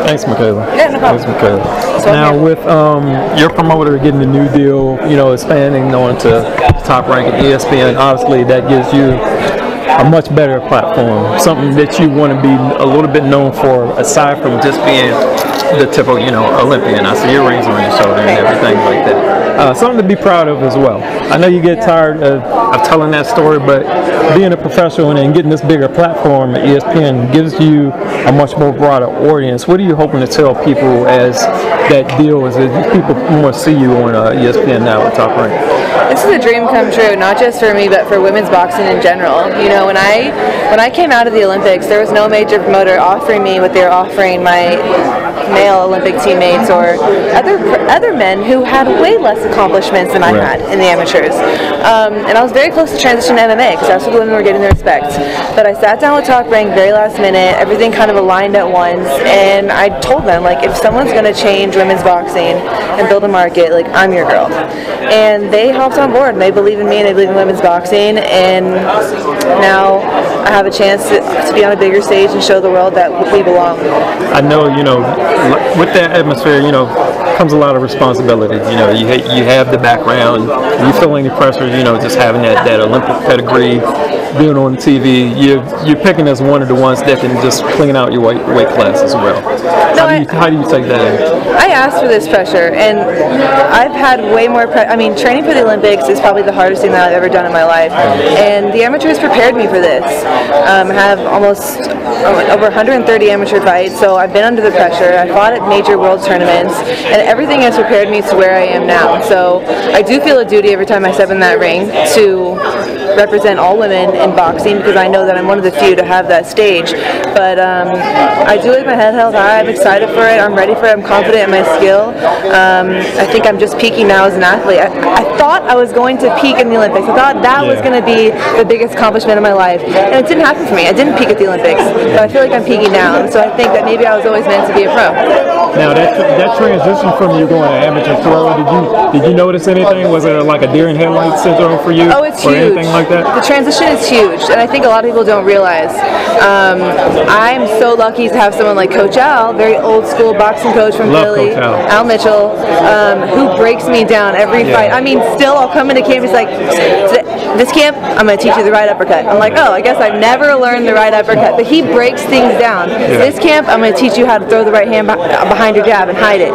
Thanks, Mikaela. Yeah, no problem. Thanks, Mikaela. Now, with your promoter getting a new deal, expanding on to Top Rank at ESPN, obviously that gives you a much better platform, something that you want to be a little bit known for, aside from just being the typical, Olympian. I see your rings on your shoulder and everything like that. Something to be proud of as well. I know you get tired of telling that story, but being a professional and getting this bigger platform at ESPN gives you a much more broader audience. What are you hoping to tell people as that deal is that people want to see you on ESPN now at Top Rank? This is a dream come true, not just for me, but for women's boxing in general. When I came out of the Olympics, there was no major promoter offering me what they were offering my male Olympic teammates or other men who had way less accomplishments than I had in the amateurs. And I was very close to transition to MMA because that's what the women were getting the respect. But I sat down with Top Rank very last minute. Everything kind of aligned at once, and I told them, like, if someone's going to change women's boxing and build a market, like, I'm your girl. And they hopped on board, and they believe in me, and they believe in women's boxing, and now I have a chance to be on a bigger stage and show the world that we belong. I know, with that atmosphere, comes a lot of responsibility. You have the background, you feel any pressure, just having that Olympic pedigree, being on TV, you're picking as one of the ones that can just clean out your weight class as well. How do you take that in? I asked for this pressure, and I've had way more pressure. I mean, training for the Olympics is probably the hardest thing that I've ever done in my life, and the amateurs prepared me for this. I have almost over 130 amateur fights, so I've been under the pressure. I fought at major world tournaments, and everything has prepared me to where I am now. So I do feel a duty every time I step in that ring to represent all women in boxing, because I know that I'm one of the few to have that stage. But I do it with my head held high. I'm excited for it. I'm ready for it. I'm confident in my skill. I think I'm just peaking now as an athlete. I thought I was going to peak in the Olympics. I thought that was going to be the biggest accomplishment of my life, and it didn't happen for me. I didn't peak at the Olympics, but I feel like I'm peaking now. So I think that maybe I was always meant to be a pro. Now that transition from you going to amateur pro, did you notice anything? Was it like a deer in headlights syndrome for you? Oh, it's or huge. Anything like that? The transition is huge, and I think a lot of people don't realize. I'm so lucky to have someone like Coach Al, very old school boxing coach from Philly, Al Mitchell, who breaks me down every fight. I mean, still I'll come into camp, he's like, this camp, I'm going to teach you the right uppercut. I'm like, oh, I guess I've never learned the right uppercut, but he breaks things down. This camp, I'm going to teach you how to throw the right hand behind your jab and hide it.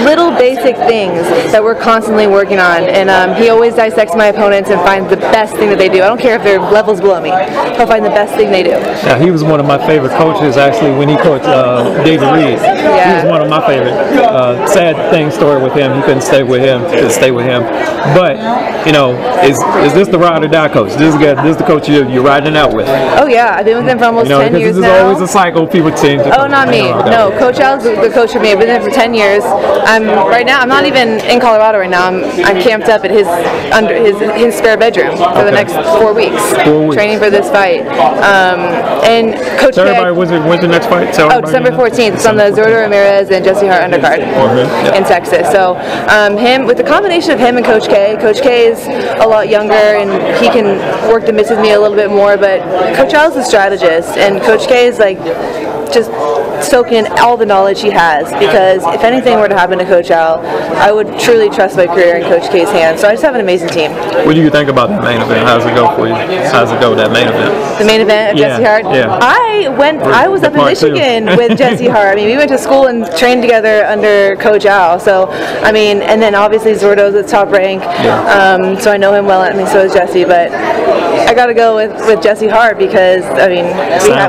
Little basic things that we're constantly working on, and he always dissects my opponents and finds the best thing that they do. I don't care if they're levels below me. He'll find the best thing they do. Yeah, he was one of my favorite coaches, actually, when he coached David Reed. He was one of my favorite. Sad story with him. He couldn't stay with him. But, is this the ride or die coach? This is the coach you're riding out with? Oh, yeah. I've been with him for almost 10 years now. This is always a cycle. People change. Oh, not me. No, Coach Al's the coach for me. I've been there for 10 years. Right now, I'm not even in Colorado right now. I'm camped up at his spare bedroom for the next 4 weeks. Training for this fight. And Coach Tell everybody, when's your next fight? December 14th. It's on the Zurdo Ramirez and Jesse Hart undercard in Texas. So with the combination of him and Coach K is a lot younger, and he can work the mitts with me a little bit more, but Coach Al is a strategist, and Coach K is like just soaking in all the knowledge he has, because if anything were to happen to Coach Al, I would truly trust my career in Coach K's hands. So I just have an amazing team. What do you think about the main event? How's it go for you? How's it go, that main event? The main event of Jesse Hart? Yeah. I was up in Michigan with Jesse Hart. I mean, we went to school and trained together under Coach Al. So, I mean, and then obviously Zurdo's at Top Rank. So I know him well. I mean, so is Jesse, but I got to go with Jesse Hart because, I mean,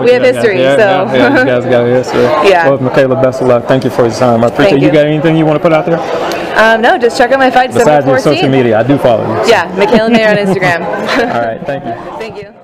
we have history. You guys got history. Yeah. Well, Mikaela, best of luck. Thank you for your time. I appreciate you. Got anything you want to put out there? No, just check out my fight December 14th. Besides your social media, I do follow you. Yeah, Mikaela Mayer on Instagram. All right, thank you. Thank you.